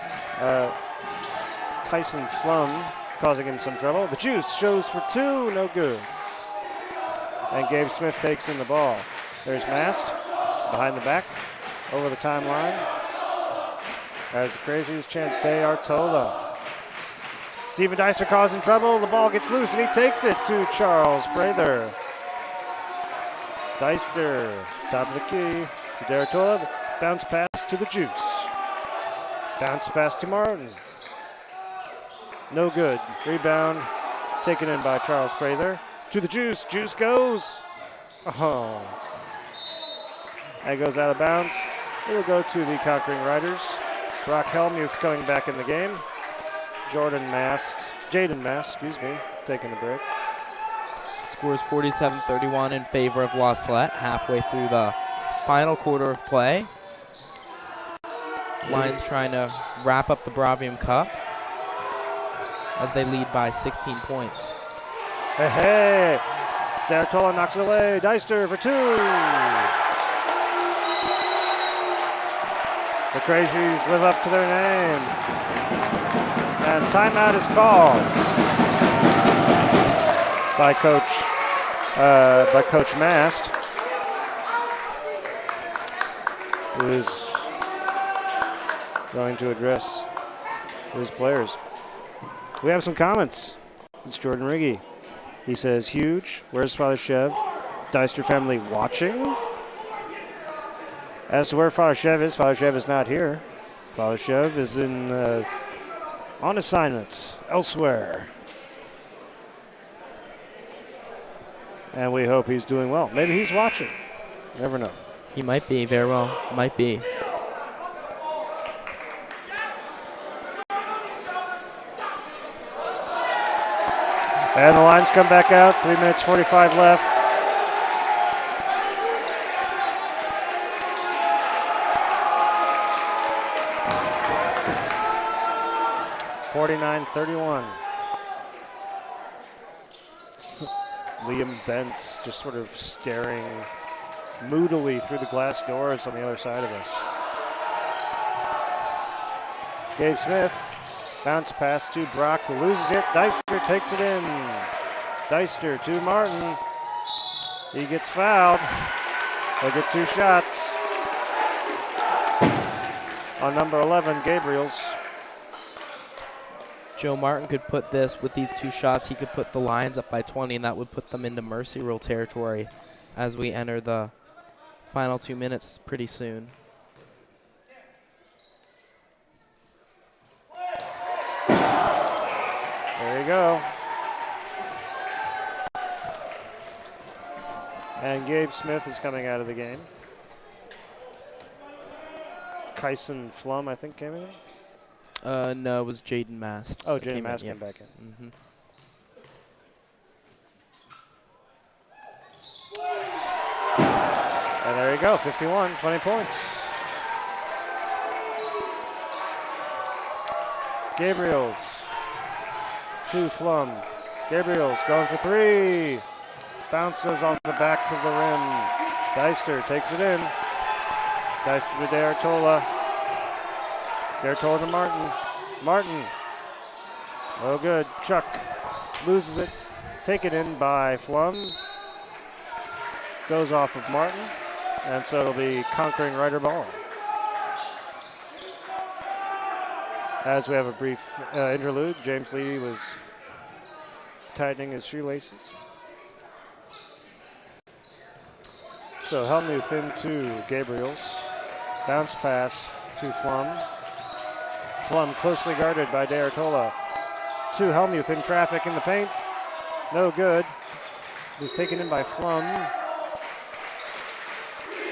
Tyson Flum causing him some trouble. The juice shows for 2. No good. And Gabe Smith takes in the ball. There's Mast. Behind the back. Over the timeline. As the craziest chant, De Artola. Steven Deister causing trouble. The ball gets loose and he takes it to Charles Prather. Deister, top of the key to Derritola. Bounce pass to the Juice. Bounce pass to Martin. No good. Rebound taken in by Charles Prather. To the Juice. Juice goes. Oh. That goes out of bounds. It'll go to the Conquering Riders. Brock Helmuth coming back in the game. Jaden Mast, taking a break. Scores 47-31 in favor of La Salette halfway through the final quarter of play. Lions trying to wrap up the Bravium Cup as they lead by 16 points. Hey, Derritola knocks it away. Deister for two. The Crazies live up to their name. And timeout is called by Coach Mast, who is going to address his players. We have some comments. It's Jordan Riggy. He says, huge. Where's Father Chev? Deister family watching? As to where Father Chev is not here. Father Chev is on assignment elsewhere. And we hope he's doing well. Maybe he's watching. Never know. He might be, very well. Might be. And the Lions come back out. 3 minutes, 45 left. (49-31). Liam Bentz just sort of staring moodily through the glass doors on the other side of us. Gabe Smith, bounce pass to Brock, who loses it. Deister takes it in. Deister to Martin. He gets fouled. They'll get 2 shots on number 11, Gabriel's. Joe Martin could put this, with these 2 shots, he could put the Lions up by 20, and that would put them into mercy rule territory as we enter the final 2 minutes pretty soon. There you go. And Gabe Smith is coming out of the game. Kyson Flum, I think, came in. No, it was Jaden Mast. Oh, Jaden Mast came back in. Mm-hmm. And there you go, 51, 20 points. Gabriels to Flum. Gabriels going for 3. Bounces off the back of the rim. Deister takes it in. Deister to Derritola. Derritola to Martin. Martin. Oh, good. Chuck loses it. Taken in by Flum. Goes off of Martin. And so it'll be Conquering Rider ball. As we have a brief interlude, James Lee was tightening his shoelaces. So Helmuth into Gabriels. Bounce pass to Flum. Flum closely guarded by Derritola. To Helmuth in traffic in the paint. No good. It was taken in by Flum.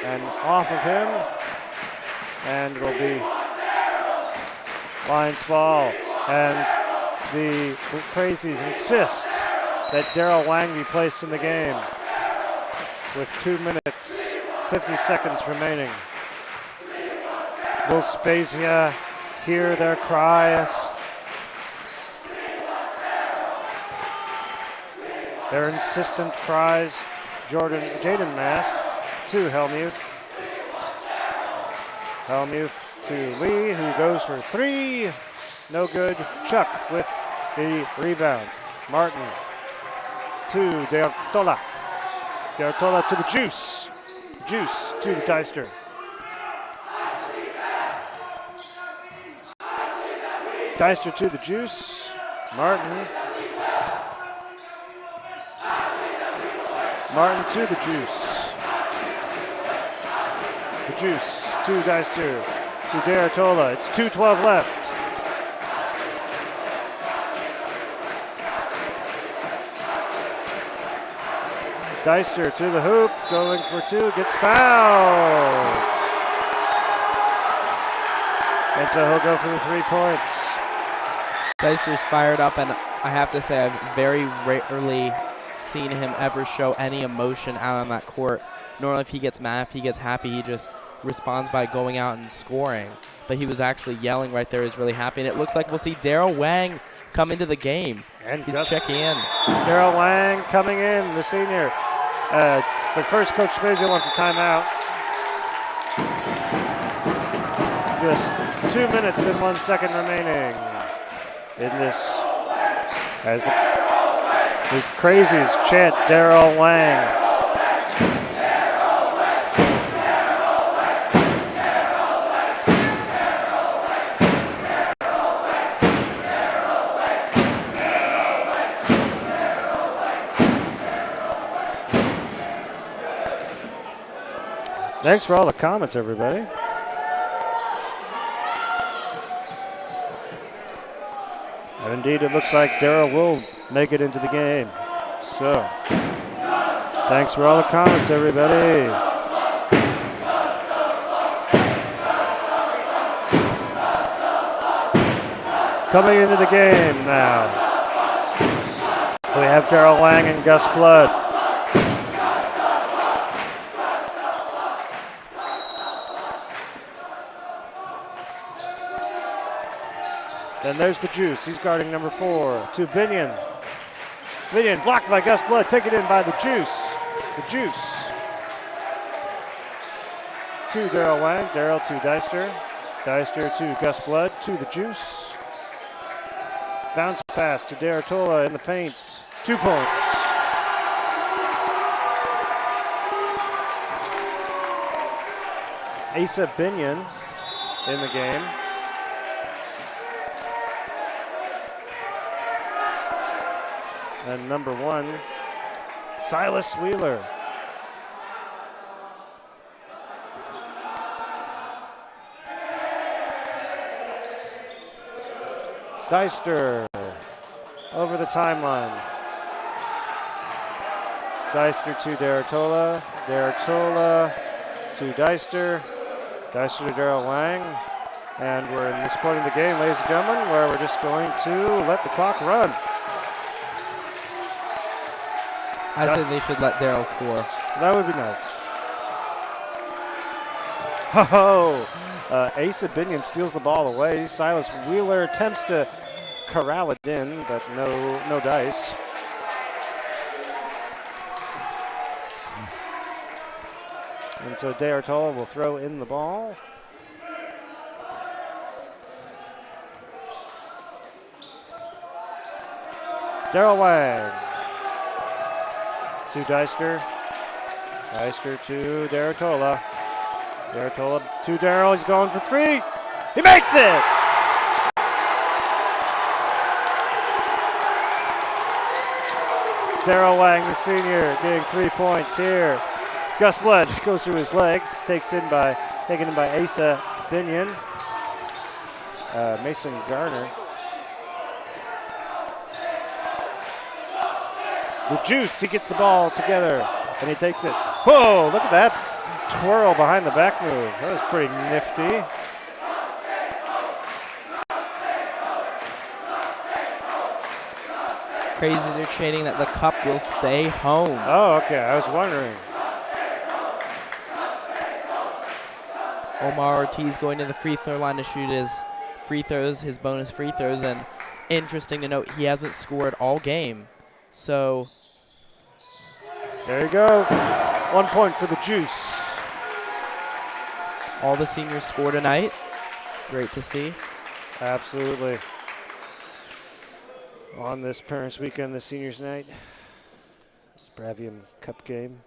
And off of him. And will be Lions ball. And the Crazies insist that Daryl Wang be placed in the game with 2 minutes, 50 seconds remaining. Will Spezia hear their cries? Their insistent cries. Jaden Mast to Helmuth. Helmuth to Lee, who goes for 3. No good. Chuck with the rebound. Martin to Derritola. Derritola to the Juice. Juice to the Deister. Deister to the Juice. Martin. Martin to the Juice. The Juice to Geister. To D'Artola. It's 2:12 left. Geister to the hoop, going for two, gets fouled. And so he'll go for the 3 points. Geister's fired up, and I have to say I've very rarely seen him ever show any emotion out on that court. Normally if he gets mad, if he gets happy, he just responds by going out and scoring. But he was actually yelling right there. He's really happy. And it looks like we'll see Daryl Wang come into the game. And he's checking in. Daryl Wang coming in, the senior. But first, Coach Spezia wants a timeout. Just 2 minutes and 1 second remaining in this. As these crazies chant Daryl Wang. Thanks for all the comments, everybody. And indeed, it looks like Daryl will make it into the game. So, thanks for all the comments, everybody. Coming into the game now, we have Daryl Wang and Gus Blood. And there's the Juice. He's guarding number 4 to Binion. Binion blocked by Gus Blood. Taken in by the Juice. The Juice. To Daryl Wang. Daryl to Deister. Deister to Gus Blood. To the Juice. Bounce pass to D'Artola in the paint. 2 points. Asa Binion in the game. And number 1, Silas Wheeler. Deister over the timeline. Deister to D'Artola. D'Artola to Deister. Deister to Daryl Wang. And we're in this point of the game, ladies and gentlemen, where we're just going to let the clock run. I say they should let Daryl score. That would be nice. Ho-ho! Asa Binion steals the ball away. Silas Wheeler attempts to corral it in, but no dice. And so D'Artola will throw in the ball. Daryl Wang. To Deister. Deister to D'Artola. D'Artola to Daryl. He's going for 3. He makes it! Daryl Wang, the senior, getting 3 points here. Gus Blood goes through his legs, taken in by Asa Binion. Mason Garner. The Juice, he gets the ball together, and he takes it. Whoa, look at that twirl behind the back move. That was pretty nifty. Crazy, they're chanting that the cup will stay home. Oh, okay, I was wondering. Omar Ortiz going to the free throw line to shoot his free throws, his bonus free throws, and interesting to note, he hasn't scored all game. So there you go. 1 point for the Juice. All the seniors score tonight. Great to see. Absolutely. On this Parents Weekend, the seniors night. It's Bravium Cup game.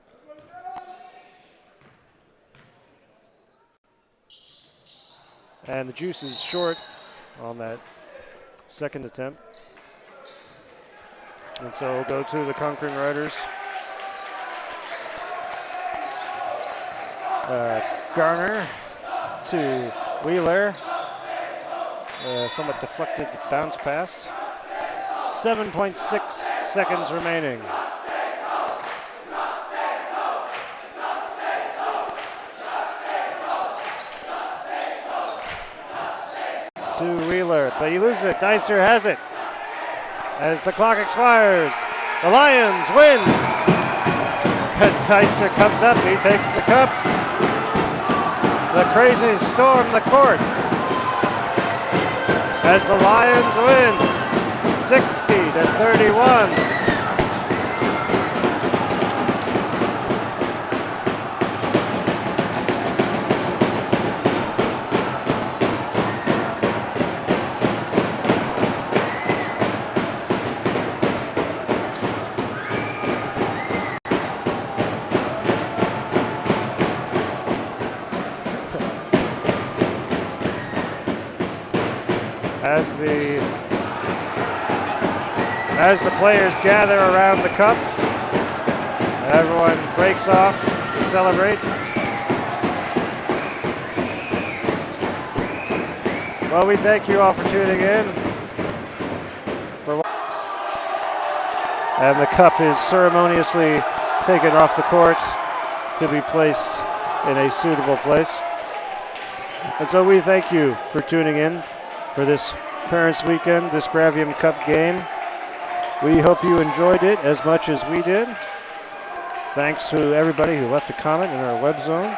And the Juice is short on that second attempt. And so we'll go to the Conquering Riders. Garner to Wheeler. Somewhat deflected bounce past. 7.6 seconds remaining. To Wheeler, but he loses it. Deister has it. As the clock expires, the Lions win. And Deister comes up, he takes the cup. The Crazies storm the court as the Lions win 60-31. As the players gather around the cup, everyone breaks off to celebrate. Well, we thank you all for tuning in. And the cup is ceremoniously taken off the court to be placed in a suitable place. And so we thank you for tuning in for this Parents Weekend, this Bravium Cup game. We hope you enjoyed it as much as we did. Thanks to everybody who left a comment in our web zone.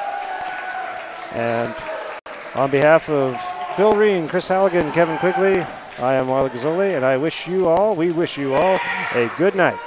And on behalf of Bill Reen, Chris Halligan, Kevin Quigley, I am Marla Gazzoli, and we wish you all a good night.